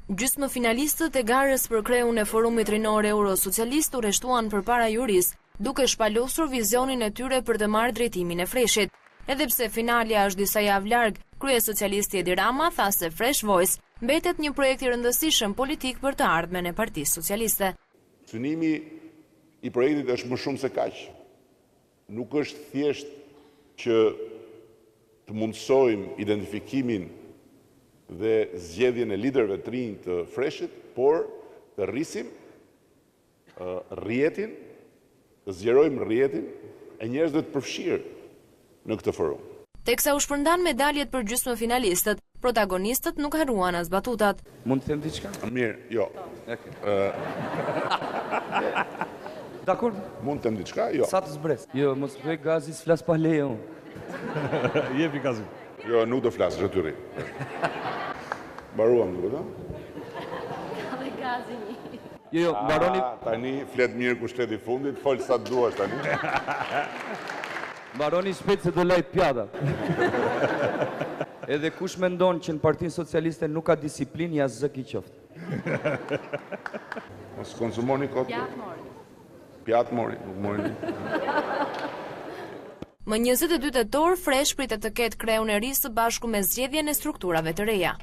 Gjysmëfinalistët e garës për kreun e forumit rinor euro-socialist u rreshtuan përpara juris, duke shpalosur vizionin e tyre për të marrë drejtimin e Freshit. Edhe pse finalja është disa javë larg, kryesocialisti Edi Rama tha se Fresh Voice mbetet një projekt i rëndësishëm politik për të ardhmen e Partisë Socialiste. Synimi i projektit është më shumë se kaq. Nuk është thjesht që të mundësojmë identifikimin dhe zgjedhjen e liderëve të rinj të Freshit, por të rrisim rrjetin, të zgjerojmë rrjetin e njerëzve të përfshirë në këtë forum. Teksa u shpërndan medaljet për gjysmëfinalistët, protagonistët nuk harruan as batutat. Mund të them diçka? Mirë, jo. Dakor? Mund të them diçka? Jo. Sa të zbres? Jo, mos bëj gazi, s'flas pa leje unë. Jepi gazi. Jo, nuk do flasë, rëtyri. Baruam, nuk do? Jo, mbaroni... Tani, flet mirë ku shteti fundit, folë sa të duash tani. Mbaroni shpejt se do laj pjata. Edhe kush mendon që në Partinë Socialiste nuk ka disiplinë, ja zëk i qoftë. Mos konsumoni kot. Pjatë mori, nuk mori. Më 22 tetor, Fresh pritet të ketë kreun e ri së bashku me zgjedhjen e strukturave të reja.